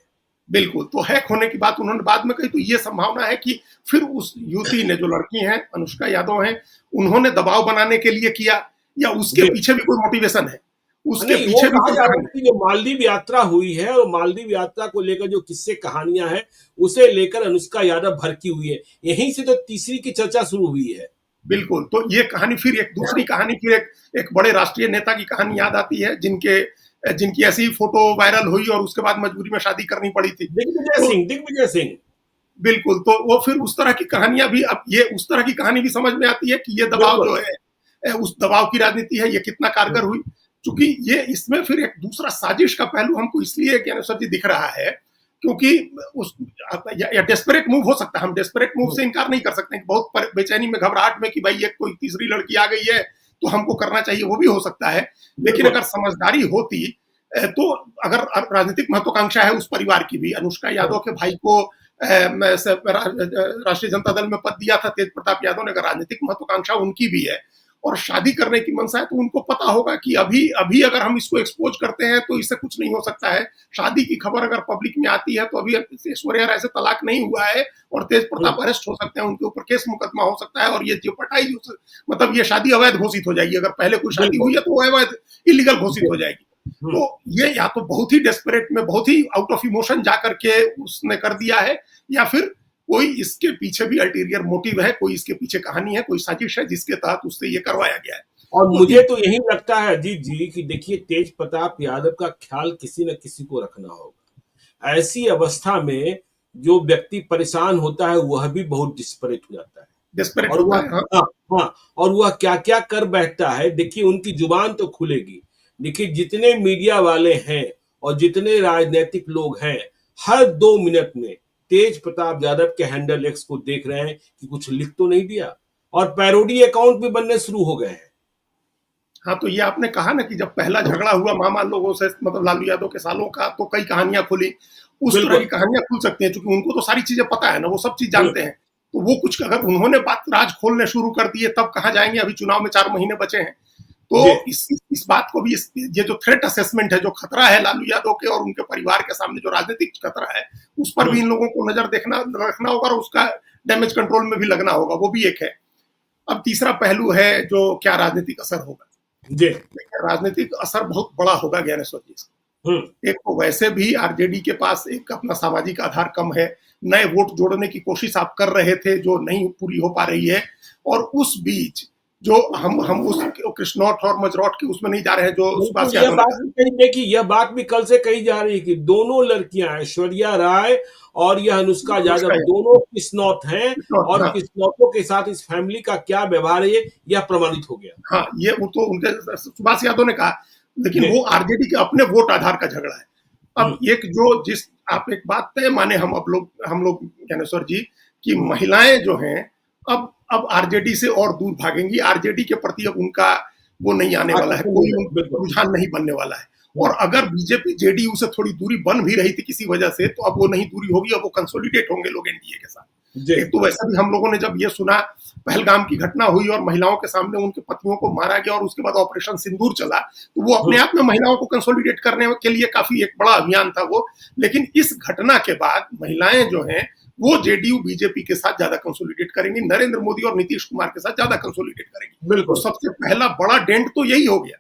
बिल्कुल, तो हैक होने की बात उन्होंने बाद में कही। तो ये संभावना है कि फिर उस युवती ने, जो लड़की है अनुष्का यादव है, उन्होंने दबाव बनाने के लिए किया, या उसके पीछे भी कोई मोटिवेशन है। उसके नहीं, वो पीछे भी कहा कोई जा रहा है कहानी। कि जो मालदीव यात्रा हुई है और मालदीव यात्रा को लेकर जो किस्से कहानियां हैं, उसे लेकर अनुष्का यादव भड़की हुई है। यहीं से तो तीसरी की चर्चा शुरू हुई है। बिल्कुल, तो ये कहानी फिर एक दूसरी कहानी, फिर एक बड़े राष्ट्रीय नेता की कहानी याद आती है, जिनकी ऐसी फोटो वायरल हुई और उसके बाद मजबूरी में शादी करनी पड़ी थी। दिग्विजय तो सिंह, दिग्विजय सिंह। बिल्कुल, तो वो फिर उस तरह की कहानियां भी, अब ये उस तरह की कहानी भी समझ में आती है कि ये दबाव बिल्कुल। जो है, उस दबाव की राजनीति है, ये कितना कारगर हुई। चूंकि ये इसमें फिर एक दूसरा साजिश का पहलू हमको इसलिए ज्ञानेश्वर जी दिख रहा है, क्योंकि उस या डेस्परेट मूव हो सकता है, हम डेस्परेट मूव से इनकार नहीं कर सकते हैं कि बहुत बेचैनी में, घबराहट में कि भाई ये कोई तीसरी लड़की आ गई है तो हमको करना चाहिए, वो भी हो सकता है। लेकिन बिल्कुल। अगर समझदारी होती, तो अगर राजनीतिक महत्वाकांक्षा है उस परिवार की भी, अनुष्का यादव के भाई को राष्ट्रीय जनता दल में पद दिया था तेज प्रताप यादव ने, अगर राजनीतिक महत्वाकांक्षा उनकी भी है और शादी करने की मनसा है, तो उनको पता होगा कि अभी अभी अगर हम इसको एक्सपोज करते हैं तो इससे कुछ नहीं हो सकता है। शादी की खबर अगर पब्लिक में आती है तो अभी ऐश्वर्या राय से तलाक नहीं हुआ है और तेज प्रताप अरेस्ट हो सकते हैं, उनके ऊपर केस मुकदमा हो सकता है और ये जेपटाइज, मतलब ये शादी अवैध घोषित हो जाएगी। अगर पहले कोई शादी हुई है तो वो अवैध, इलीगल घोषित हो जाएगी। तो ये या तो बहुत ही डेस्परेट में, बहुत ही आउट ऑफ इमोशन जाकर के उसने कर दिया है, या फिर कोई इसके पीछे भी अल्टीरियर मोटिव है, कोई इसके पीछे कहानी है, कोई साजिश है जिसके तहत उससे ये करवाया गया है। और तो मुझे तो यही लगता है अजीत जी कि देखिए, तेज प्रताप यादव का ख्याल किसी न किसी को रखना होगा। ऐसी अवस्था में जो व्यक्ति परेशान होता है वह भी बहुत डिस्परेट हो जाता है। डेस्परेट और होता वह, है, हाँ। हाँ, हाँ, और वह क्या क्या कर बैठता है। देखिए, उनकी जुबान तो खुलेगी। देखिए, जितने मीडिया वाले हैं और जितने राजनीतिक लोग हैं, हर 2 मिनट में तेज प्रताप यादव के हैंडल एक्स को देख रहे हैं कि कुछ लिख तो नहीं दिया, और पैरोडी अकाउंट भी बनने शुरू हो गए हैं। हाँ, तो ये आपने कहा ना कि जब पहला झगड़ा हुआ मामा लोगों से, मतलब लालू यादव के सालों का, तो कई कहानियां खुली। उस तरह की बिल्कुल। कहानियां खुल सकती हैं, क्योंकि उनको तो सारी चीजें पता है ना, वो सब चीज जानते हैं। तो वो कुछ, अगर उन्होंने बात राज खोलने शुरू कर दिए तब कहाँ जाएंगे, अभी चुनाव में 4 महीने बचे हैं। तो इस बात को भी, ये जो थ्रेट असेसमेंट है, जो खतरा है लालू यादव के और उनके परिवार के सामने, जो राजनीतिक खतरा है, उस पर भी इन लोगों को नजर रखना होगा और उसका डैमेज कंट्रोल में भी लगना होगा, वो भी एक है। अब तीसरा पहलू है जो क्या राजनीतिक असर होगा। जी। राजनीतिक असर बहुत बड़ा होगा ज्ञानेश्वर जी। एक तो वैसे भी आरजेडी के पास एक अपना सामाजिक आधार कम है, नए वोट जोड़ने की कोशिश आप कर रहे थे जो नहीं पूरी हो पा रही है, और उस बीच जो हम उस कृष्णौठ और मजरौठ के उसमें नहीं जा रहे हैं जो सुभाष यह यादव बात भी कही, देखिए, यह बात भी कल से कही जा रही है कि दोनों लड़कियां, ऐश्वर्या राय और यह अनुष्का यादव, दोनों किस्नौत हैं, और हाँ, किस्नौतों के साथ इस फैमिली का क्या व्यवहार है यह प्रमाणित हो गया। हाँ, ये वो तो उनके सुभाष यादव ने कहा, लेकिन वो आरजेडी के अपने वोट आधार का झगड़ा है। अब एक जो जिस आप एक बात तय माने, हम लोग ज्ञानेश्वर जी, कि महिलाएं जो हैं अब आरजेडी से और दूर भागेंगी, आरजेडी के प्रति अब उनका वो नहीं आने वाला है, कोई रुझान नहीं बनने वाला है। और अगर बीजेपी जेडीयू से थोड़ी दूरी बन भी रही थी किसी वजह से, तो अब वो नहीं दूरी होगी, अब वो कंसोलिडेट होंगे लोग एनडीए के साथ। एक तो वैसे भी हम लोगों ने जब ये सुना, पहलगाम की घटना हुई और महिलाओं के सामने उनके पतियों को मारा गया और उसके बाद ऑपरेशन सिंदूर चला, तो वो अपने आप में महिलाओं को कंसोलिडेट करने के लिए काफी एक बड़ा अभियान था वो। लेकिन इस घटना के बाद महिलाएं जो हैं वो जेडीयू बीजेपी के साथ ज्यादा कंसोलिडेट करेंगी, नरेंद्र मोदी और नीतीश कुमार के साथ ज्यादा कंसोलिडेट करेंगी। बिल्कुल, तो सबसे पहला बड़ा डेंट तो यही हो गया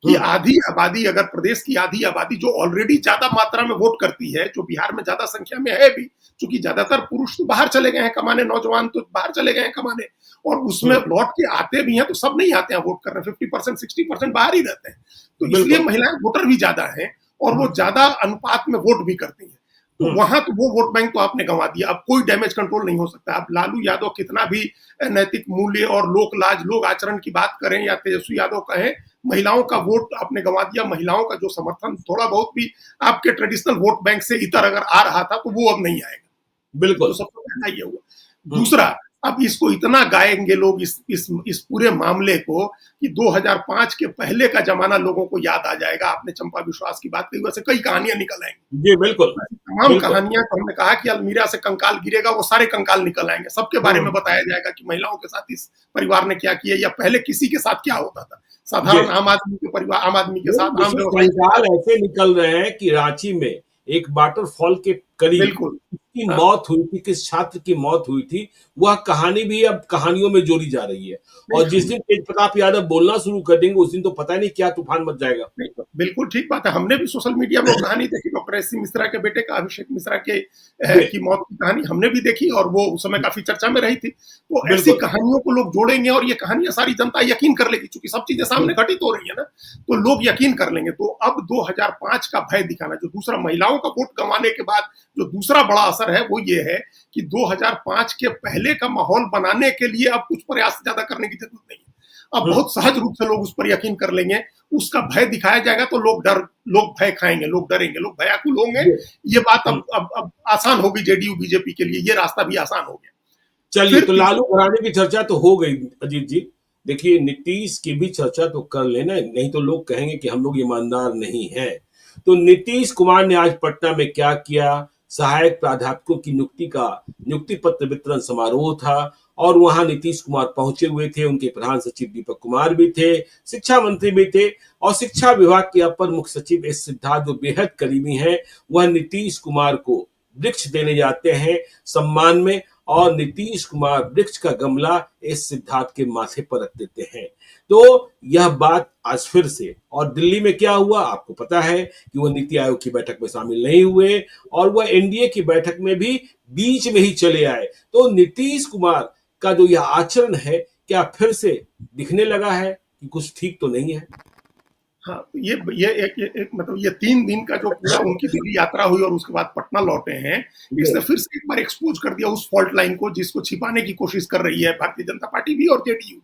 कि आधी आबादी, अगर प्रदेश की आधी आबादी जो ऑलरेडी ज्यादा मात्रा में वोट करती है, जो बिहार में ज्यादा संख्या में है भी, क्योंकि ज्यादातर पुरुष तो बाहर चले गए हैं कमाने, नौजवान तो बाहर चले गए हैं कमाने, और उसमें लौट के आते भी हैं, तो सब नहीं आते हैं वोट करने, 50% 60% बाहर ही रहते हैं। तो इसलिए महिलाएं वोटर भी ज्यादा हैं और वो ज्यादा अनुपात में वोट भी करती हैं। तो वहां तो वो वोट बैंक तो आपने गंवा दिया, अब कोई डैमेज कंट्रोल नहीं हो सकता। अब लालू यादव कितना भी नैतिक मूल्य और लोक लाज, लोक आचरण की बात करें या तेजस्वी यादव कहें, महिलाओं का वोट आपने गंवा दिया। महिलाओं का जो समर्थन थोड़ा बहुत भी आपके ट्रेडिशनल वोट बैंक से इतर अगर आ रहा था, तो वो अब नहीं आएगा। बिल्कुल, तो सबसे पहला ये हुआ। दूसरा, अब इसको इतना गाएंगे लोग इस पूरे मामले को कि 2005 के पहले का जमाना लोगों को याद आ जाएगा। आपने चंपा विश्वास की बात कही, वैसे कई कहानियां निकल आएंगी। जी बिल्कुल, तमाम कहानियां, तो हमने कहा कि अलमीरा से कंकाल गिरेगा, वो सारे कंकाल निकल आएंगे, सबके बारे में बताया जाएगा कि महिलाओं के साथ इस परिवार ने क्या किया या पहले किसी के साथ क्या होता था। साधारण आम आदमी के परिवार, आम आदमी के साथ कंकाल ऐसे निकल रहे हैं कि रांची में एक वाटरफॉल के करीब किसकी मौत हुई थी, किस छात्र की मौत हुई थी, वह कहानी भी अब कहानियों में जोड़ी जा रही है। और जिस दिन तेज प्रताप यादव बोलना शुरू कर देंगे, उस दिन तो पता नहीं क्या तूफान मच जाएगा। नहीं, तो बिल्कुल ठीक बात है। हमने भी सोशल मीडिया में वो कहानी देखी, डॉक्टर एस.सी. मिश्रा के बेटे का, अभिषेक मिश्रा के जी, की मौत की कहानी हमने भी देखी और वो उस समय काफ़ी चर्चा में रही थी। तो ऐसी बिल्कुल। कहानियों को लोग जोड़ेंगे और ये कहानियाँ सारी जनता यकीन कर लेगी, चूँकि सब चीज़ें हुँ, सामने घटित हो रही है ना, तो लोग यकीन कर लेंगे। तो अब 2005 का भय दिखाना, जो दूसरा महिलाओं का वोट गँवाने के बाद जो दूसरा बड़ा असर है, वो ये है कि 2005 के पहले का माहौल बनाने के लिए अब कुछ प्रयास ज़्यादा करने की ज़रूरत नहीं है। अब हुँ, बहुत सहज रूप से लोग उस पर यकीन कर लेंगे, उसका भय दिखाया जाएगा तो लोग भय खाएँगे, लोग डरेंगे, लोग भयाकुल होंगे। जी, ये बात हुँ। अब आसान होगी जेडीयू बीजेपी के लिए, ये रास्ता भी आसान हो गया। चलिए, फिर तो तीसरा लालू घराने की चर्चा तो हो गई अजीत जी। देखिए, नीतीश की भी चर्चा तो कर लेना, नहीं तो लोग कहेंगे कि हम लोग ईमानदार नहीं हैं। तो नीतीश कुमार ने आज पटना में क्या किया? सहायक प्राध्यापकों की नियुक्ति पत्र वितरण समारोह था और वहां नीतीश कुमार पहुंचे हुए थे। उनके प्रधान सचिव दीपक कुमार भी थे, शिक्षा मंत्री भी थे और शिक्षा विभाग के अपर मुख्य सचिव एस सिद्धार्थ, जो बेहद करीबी हैं, वह नीतीश कुमार को वृक्ष देने जाते हैं सम्मान में और नीतीश कुमार वृक्ष का गमला इस सिद्धार्थ के माथे पर रख देते हैं। तो यह बात आज फिर से, और दिल्ली में क्या हुआ आपको पता है कि वह नीति आयोग की बैठक में शामिल नहीं हुए और वह एनडीए की बैठक में भी बीच में ही चले आए। तो नीतीश कुमार का जो यह आचरण है, क्या फिर से दिखने लगा है कि कुछ ठीक तो नहीं है? हाँ, तो ये एक मतलब ये 3 दिन का जो पूरा उनकी दिल्ली यात्रा हुई और उसके बाद पटना लौटे हैं, जी, इसने फिर से एक बार एक्सपोज़ कर दिया उस फ़ॉल्ट लाइन को जिसको छिपाने की कोशिश कर रही है भारतीय जनता पार्टी भी और जेडीयू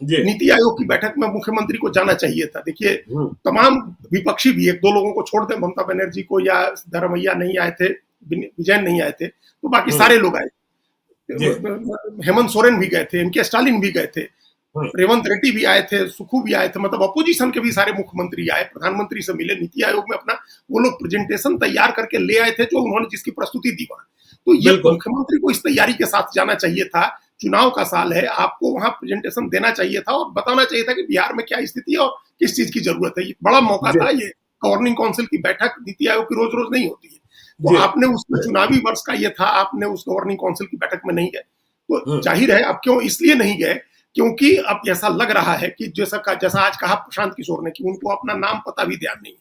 जी, भी। नीति आयोग की बैठक में मुख्यमंत्री को जाना चाहिए था। देखिए, हम्म, तमाम विपक्षी भी 1-2 लोगों को छोड़ दें, ममता बनर्जी को या सिद्धारमैया नहीं आए थे, विजयन नहीं आए थे, तो बाकी हम्म, सारे लोग आए। जी, हेमंत सोरेन भी गए थे, एम.के. स्टालिन भी गए थे, हम्म, रेवंत रेड्डी भी आए थे, सुक्खू भी आए थे, मतलब अपोजिशन के भी सारे मुख्यमंत्री आए, प्रधानमंत्री से मिले, नीति आयोग में अपना वो लोग प्रेजेंटेशन तैयार करके ले आए थे जो उन्होंने जिसकी प्रस्तुति दी वहां। तो ये बिल्कुल, मुख्यमंत्री को इस तैयारी के साथ जाना चाहिए था। चुनाव का साल है, आपको वहां प्रेजेंटेशन देना चाहिए था और बताना चाहिए था कि बिहार में क्या स्थिति है और किस चीज की जरूरत है। ये बड़ा मौका जी, था। ये गवर्निंग काउंसिल की बैठक नीति आयोग की रोज रोज नहीं होती है, तो जी, आपने उसमें चुनावी वर्ष का ये था, आपने उस गवर्निंग काउंसिल की बैठक में नहीं गए, तो हम्म, जाहिर है अब क्यों इसलिए नहीं गए, क्योंकि अब ऐसा लग रहा है कि जैसा आज कहा प्रशांत किशोर ने कि उनको अपना नाम पता भी ध्यान नहीं है।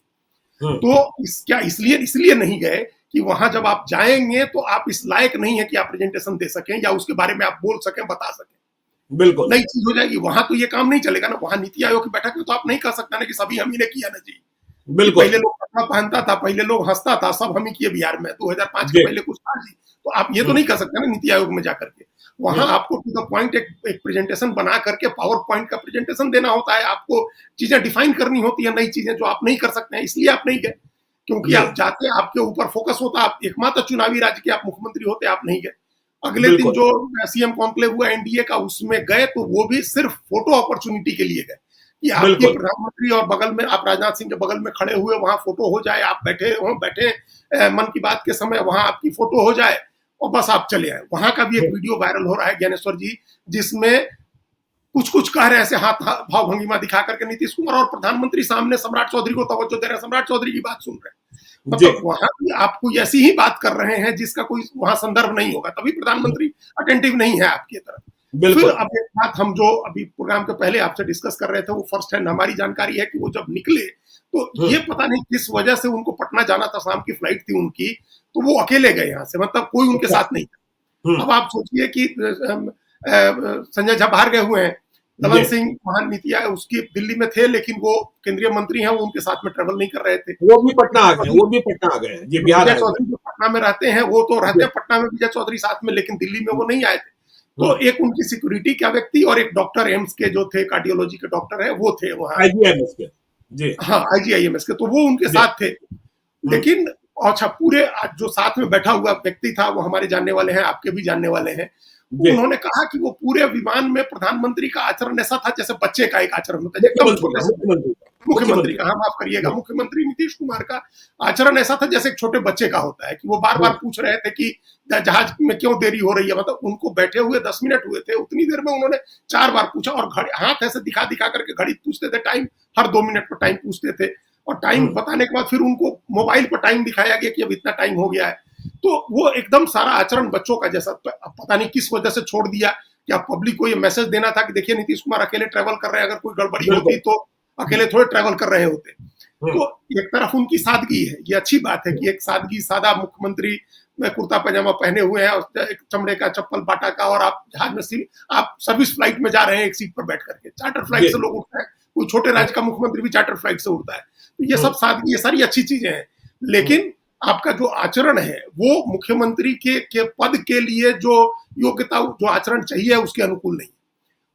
हम्म, तो क्या इसलिए इसलिए नहीं गए कि वहां जब आप जाएंगे तो आप इस लायक नहीं है कि आप प्रेजेंटेशन दे सकें या उसके बारे में आप बोल सकें, बता सकें। बिल्कुल, नई चीज हो जाएगी वहां, तो ये काम नहीं चलेगा ना। वहां नीति आयोग की बैठक में तो आप नहीं कह सकते ना कि सभी हम ही ने किया ना जी, कि बिल्कुल, पहले लोग कपड़ा पहनता था, पहले लोग हंसता था, सब हम ही किए बिहार में, 2005 के जी, पहले कुछ था जी। तो आप ये तो हुँ, नहीं कह सकते ना नीति आयोग में जाकर के। हुँ, वहां आपको टू द पॉइंट एक प्रेजेंटेशन बना करके पावर पॉइंट का प्रेजेंटेशन देना होता है, आपको चीजें डिफाइन करनी होती है, नई चीजें जो आप नहीं कर सकते हैं, इसलिए आप नहीं गए। क्योंकि जी, आप जाते, आपके ऊपर फोकस होता, आप एकमात्र चुनावी राज्य के आप मुख्यमंत्री होते, आप नहीं गए। अगले दिन बिल्कुल, जो सीएम कॉन्क्लेव हुआ एनडीए का, उसमें गए तो वो भी सिर्फ फोटो अपॉर्चुनिटी के लिए गए कि आपकी बिल्कुल, प्रधानमंत्री और बगल में आप राजनाथ सिंह के बगल में खड़े हुए वहां फोटो हो जाए, आप बैठे मन की बात के समय वहां आपकी फोटो हो जाए और बस आप चले आए। वहां का भी एक हुँ, वीडियो वायरल हो रहा है ज्ञानेश्वर जी, जिसमें कुछ कुछ कह रहे हैं ऐसे हाथ भाव भंगिमा दिखा करके नीतीश कुमार, और प्रधानमंत्री सामने सम्राट चौधरी को तवज्जो दे रहे हैं, सम्राट चौधरी की बात सुन रहे हैं। जी, मतलब वहां भी आपको ऐसी ही बात कर रहे हैं जिसका कोई वहां संदर्भ नहीं होगा, तभी प्रधानमंत्री अटेंटिव नहीं है आपकी तरफ। फिर बिल्कुल, अब एक बात हम जो अभी प्रोग्राम के पहले आपसे डिस्कस कर रहे थे, वो फर्स्ट हैंड हमारी जानकारी है कि वो जब निकले तो हुँ, ये पता नहीं किस वजह से उनको पटना जाना था, शाम की फ्लाइट थी उनकी, तो वो अकेले गए यहाँ से, मतलब कोई उनके अच्छा, साथ नहीं था। हुँ, अब आप सोचिए कि संजय झा बाहर गए हुए हैं, जी, ललन सिंह वहां नीति आयोग उसकी दिल्ली में थे, लेकिन वो केंद्रीय मंत्री हैं, वो उनके साथ में ट्रेवल नहीं कर रहे थे। वो भी पटना आ गए, वो भी पटना आ गए हैं, जी, बिहार विजय आए हुए चौधरी जो पटना में रहते हैं, वो तो रहते हैं, हैं पटना में विजय चौधरी साथ में, लेकिन दिल्ली में वो नहीं आए थे। हुँ, तो एक उनकी सिक्योरिटी का व्यक्ति और एक डॉक्टर एम्स के जो थे, कार्डियोलॉजी के डॉक्टर है, वो थे वहां। आईजीआईएमएस के, जी, हाँ, आईजीआईएमएस के, तो वो उनके जी, साथ थे। हुँ, लेकिन अच्छा, पूरे जो साथ में बैठा हुआ व्यक्ति था वो हमारे जानने वाले हैं, आपके भी जानने वाले हैं। जी, उन्होंने कहा कि वो पूरे विमान में प्रधानमंत्री का आचरण ऐसा था जैसे बच्चे का एक आचरण होता है, एकदम मुख्यमंत्री छोटे का से। मुख्यमंत्री का मुख्यमंत्री मुख्यमंत्री का, का, हाँ, माफ करिएगा, जी, मुख्यमंत्री नीतीश कुमार का आचरण ऐसा था जैसे एक छोटे बच्चे का होता है, कि वो बार-बार हुँ, पूछ रहे थे कि जहाज में क्यों देरी हो रही है? मतलब उनको बैठे हुए 10 मिनट हुए थे, उतनी देर में उन्होंने 4 बार पूछा और घड़ी हाथ ऐसे दिखा-दिखा करके घड़ी पूछते थे, टाइम हर 2 मिनट पर टाइम पूछते थे और टाइम हुँ, बताने के बाद फिर उनको मोबाइल पर टाइम दिखाया गया कि अब इतना टाइम हो गया है। तो वो एकदम सारा आचरण बच्चों का जैसा, तो अब पता नहीं किस वजह से छोड़ दिया। क्या पब्लिक को ये मैसेज देना था कि देखिए नीतीश कुमार अकेले ट्रैवल कर रहे हैं, अगर कोई गड़बड़ी होती तो अकेले थोड़े ट्रैवल कर रहे होते। तो एक तरफ उनकी सादगी है, ये अच्छी बात है कि एक सादगी सादा मुख्यमंत्री में कुर्ता पैजामा पहने हुए हैं और एक चमड़े का चप्पल बाटा का, और आप जहाज में आप सर्विस फ्लाइट में जा रहे हैं एक सीट पर बैठ करके। चार्टर फ्लाइट से लोग उठते हैं, कोई छोटे राज्य का मुख्यमंत्री भी चार्टर फ्लाइट से उड़ता है। तो ये सब सादगी, ये सारी अच्छी चीजें हैं, लेकिन आपका जो आचरण है वो मुख्यमंत्री के पद के लिए जो योग्यता, जो आचरण चाहिए उसके अनुकूल नहीं।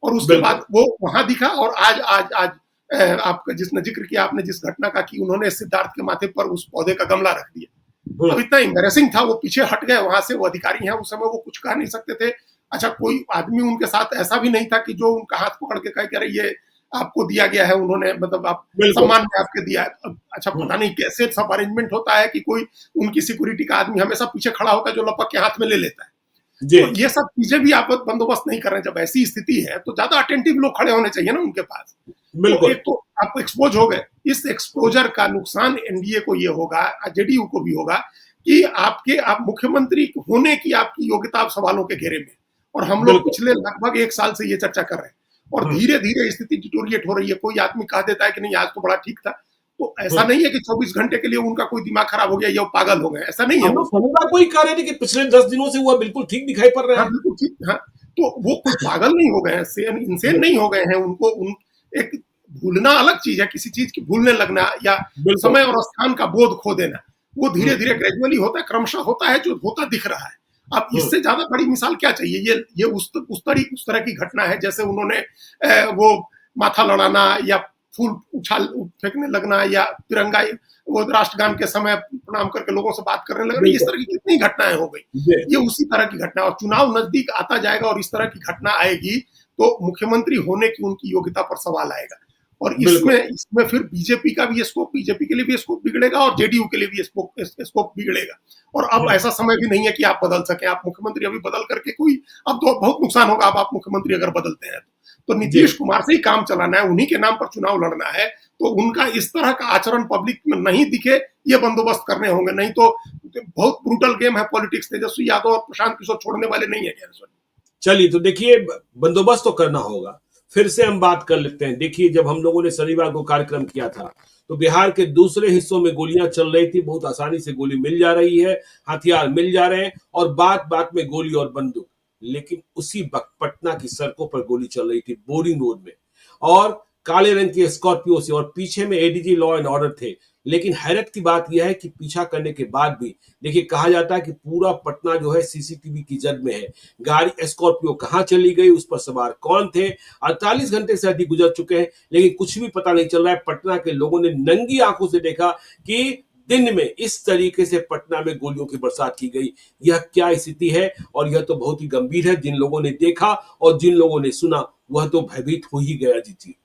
और उसके बाद वो वहां दिखा, और आज आज आज आपका जिसने जिक्र किया आपने जिस घटना का, कि उन्होंने सिद्धार्थ के माथे पर उस पौधे का गमला रख दिया। अब इतना एम्बैरेसिंग था, वो पीछे हट गए वहां से, वो अधिकारी हैं, उस समय वो कुछ कह नहीं सकते थे। अच्छा, कोई आदमी उनके साथ ऐसा भी नहीं था कि जो उनका हाथ पकड़ के कहे कि अरे ये आपको दिया गया है, उन्होंने मतलब आप सम्मान में आपके दिया है। अच्छा, पता नहीं कैसे सब अरेंजमेंट होता है कि कोई उनकी सिक्योरिटी का आदमी हमेशा पीछे खड़ा होता है जो लपक के हाथ में ले लेता है। तो ये सब चीजें भी आप बंदोबस्त नहीं कर रहे हैं। जब ऐसी स्थिति है तो ज्यादा अटेंटिव लोग खड़े होने चाहिए ना उनके पास। तो एक तो आप एक्सपोज हो गए, इस एक्सपोजर का नुकसान एनडीए को ये होगा, जेडीयू को भी होगा, कि आप मुख्यमंत्री होने की आपकी योग्यता आप सवालों के घेरे में। और हम लोग पिछले लगभग 1 साल से ये चर्चा कर रहे हैं, और धीरे धीरे स्थिति डिटोरिएट हो रही है। कोई आदमी कह देता है कि नहीं आज तो बड़ा ठीक था, तो ऐसा नहीं है कि 24 घंटे के लिए उनका कोई दिमाग खराब हो गया या पागल हो गए, ऐसा नहीं है। कोई कह रहे थे कि पिछले 10 दिनों से वो बिल्कुल ठीक दिखाई पड़ रहा है। बिल्कुल ठीक। हाँ, तो वो कोई पागल नहीं हो गए हैं, इंसेन नहीं हो गए हैं। उनको एक भूलना अलग चीज है, किसी चीज की भूलने लगना या समय और स्थान का बोध खो देना, वो धीरे धीरे ग्रेजुअली होता है, क्रमशः होता है, जो होता दिख रहा है। अब इससे ज्यादा बड़ी मिसाल क्या चाहिए? ये उस तरह की घटना है जैसे उन्होंने वो माथा लड़ाना या फूल उछाल फेंकने लगना या तिरंगा वो राष्ट्रगान के समय प्रणाम करके लोगों से बात करने लगना, इस तरह की कितनी घटनाएं हो गई। ये उसी तरह की घटना, और चुनाव नजदीक आता जाएगा और इस तरह की घटना आएगी तो मुख्यमंत्री होने की उनकी योग्यता पर सवाल आएगा। और इसमें फिर बीजेपी का भी स्कोप, बीजेपी के लिए भी स्कोप बिगड़ेगा और जेडीयू के लिए भी स्कोप बिगड़ेगा। और अब ऐसा समय भी नहीं है कि आप बदल सकें। आप मुख्यमंत्री अभी बदल करके कोई, अब तो बहुत नुकसान होगा। अब आप मुख्यमंत्री अगर बदलते हैं तो नीतीश कुमार से ही काम चलाना है, उन्हीं के नाम पर चुनाव लड़ना है, तो उनका इस तरह का आचरण पब्लिक में नहीं दिखे, ये बंदोबस्त करने होंगे। नहीं तो बहुत ब्रूटल गेम है पॉलिटिक्स। तेजस्वी यादव और प्रशांत किशोर छोड़ने वाले नहीं है। चलिए, तो देखिए बंदोबस्त तो करना होगा। फिर से हम बात कर लेते हैं। देखिए, जब हम लोगों ने शनिवार को कार्यक्रम किया था तो बिहार के दूसरे हिस्सों में गोलियां चल रही थी, बहुत आसानी से गोली मिल जा रही है, हथियार मिल जा रहे हैं, और बात बात में गोली और बंदूक। लेकिन उसी वक्त पटना की सड़कों पर गोली चल रही थी, बोरिंग रोड में, और काले रंग की स्कॉर्पियो से, और पीछे में एडीजी लॉ एंड ऑर्डर थे। लेकिन हैरत की बात यह है कि पीछा करने के बाद भी देखिए, कहा जाता है कि पूरा पटना जो है सीसीटीवी की जद में है। गाड़ी स्कॉर्पियो कहां चली गई, उस पर सवार कौन थे, 48 घंटे से अधिक गुजर चुके हैं, लेकिन कुछ भी पता नहीं चल रहा है। पटना के लोगों ने नंगी आंखों से देखा कि दिन में इस तरीके से पटना में गोलियों की बरसात की गई। यह क्या स्थिति है, और यह तो बहुत ही गंभीर है। जिन लोगों ने देखा और जिन लोगों ने सुना वह तो भयभीत हो ही गया। जी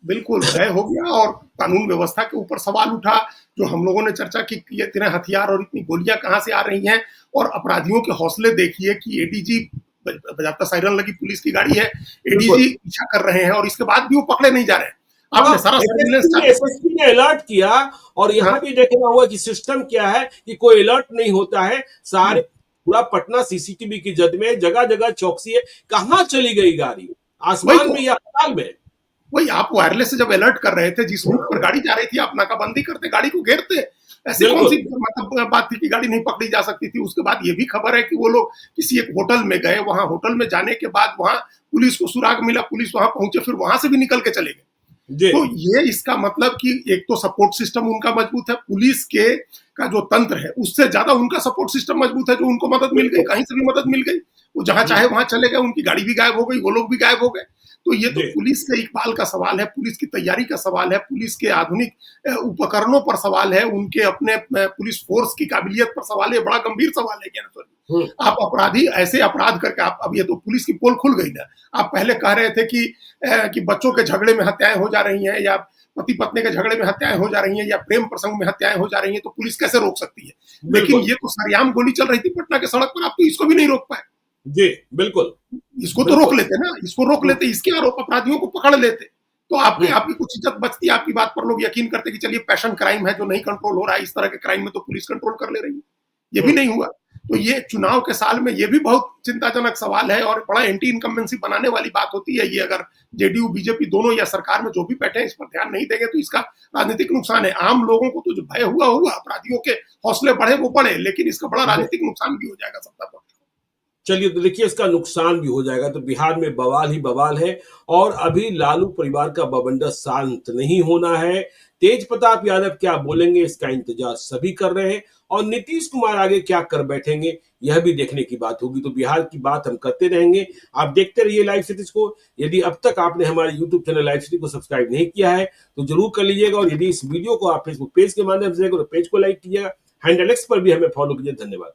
बिल्कुल भय हो गया, और कानून व्यवस्था के ऊपर सवाल उठा, जो हम लोगों ने चर्चा की कि इतने हथियार और इतनी गोलियां कहां से आ रही हैं। और अपराधियों के हौसले देखिए कि एडीजी, बजाता सायरन लगी पुलिस की गाड़ी है, एडीजी पीछा कर रहे हैं और इसके बाद भी वो पकड़े नहीं जा रहे हैं। आपने सारा एसएसपी ने अलर्ट किया, और यहाँ भी देखना हुआ कि सिस्टम क्या है कि कोई अलर्ट नहीं होता है। सारे पूरा पटना सीसीटीवी की जद में, जगह जगह चौकसी है। कहां चली गई गाड़ी, आसमान में या पाताल में? वही आप वायरलेस से जब अलर्ट कर रहे थे, जिस रूट पर गाड़ी जा रही थी आप नाकाबंदी करते, गाड़ी को घेरते। ऐसी कौन सी मतलब बात थी कि गाड़ी नहीं पकड़ी जा सकती थी? उसके बाद ये भी खबर है कि वो लोग किसी एक होटल में गए, वहां होटल में जाने के बाद वहां पुलिस को सुराग मिला, पुलिस वहां पहुंचे, फिर वहां से भी निकल के चले गए। तो ये इसका मतलब कि एक तो सपोर्ट सिस्टम उनका मजबूत है, पुलिस के का जो तंत्र है उससे ज्यादा उनका सपोर्ट सिस्टम मजबूत है, जो उनको मदद मिल गई, कहीं से भी मदद मिल गई, वो जहां चाहे वहां चले गए, उनकी गाड़ी भी गायब हो गई, वो लोग भी गायब हो गए। तो ये तो पुलिस के इकबाल का सवाल है, पुलिस की तैयारी का सवाल है, पुलिस के आधुनिक उपकरणों पर सवाल है, उनके अपने पुलिस फोर्स की काबिलियत पर सवाल है। बड़ा गंभीर सवाल है ज्ञानेश्वर। आप अपराधी ऐसे अपराध करके आप, अब ये तो पुलिस की पोल खुल गई ना। आप पहले कह रहे थे कि बच्चों के झगड़े में हत्याएं हो जा रही हैं, या पति पत्नी के झगड़े में हत्याएं हो जा रही हैं, या प्रेम प्रसंग में हत्याएं हो जा रही हैं, तो पुलिस कैसे रोक सकती है? लेकिन ये तो सरेआम गोली चल रही थी पटना के सड़क पर, आप तो इसको भी नहीं रोक पाए। जी बिल्कुल, इसको तो रोक लेते ना, इसको रोक लेते, इसके आरोप अपराधियों को पकड़ लेते, तो आपकी कुछ इज्जत बचती। आपकी बात पर लोग यकीन करते कि चलिए पैशन क्राइम है जो नहीं कंट्रोल हो रहा है, इस तरह के क्राइम में तो पुलिस कंट्रोल कर ले रही है। ये भी नहीं हुआ। तो ये चुनाव के साल में ये भी बहुत चिंताजनक सवाल है और बड़ा एंटी इनकम्बेंसी बनाने वाली बात होती है ये। अगर जेडीयू बीजेपी दोनों या सरकार में जो भी बैठे हैं इस पर ध्यान नहीं देंगे तो इसका राजनीतिक नुकसान है। आम लोगों को तो जो भय हुआ, अपराधियों के हौसले बढ़े वो बढ़े, लेकिन इसका बड़ा राजनीतिक नुकसान भी हो जाएगा सत्ता पक्ष को। चलिए, तो देखिए इसका नुकसान भी हो जाएगा। तो बिहार में बवाल ही बवाल है और अभी लालू परिवार का बवंडर शांत नहीं होना है। तेज प्रताप यादव क्या बोलेंगे इसका इंतजार सभी कर रहे हैं और नीतीश कुमार आगे क्या कर बैठेंगे यह भी देखने की बात होगी। तो बिहार की बात हम करते रहेंगे। आप देखते रहिए लाइव सिटीज को। यदि अब तक आपने हमारे यूट्यूब चैनल लाइव सिटी को सब्सक्राइब नहीं किया है तो जरूर कर लीजिएगा और यदि इस वीडियो को आप फेसबुक पेज के माध्यम से तो पेज को लाइक कीजिएगा। हैंडल एक्स पर भी हमें फॉलो कीजिए। धन्यवाद।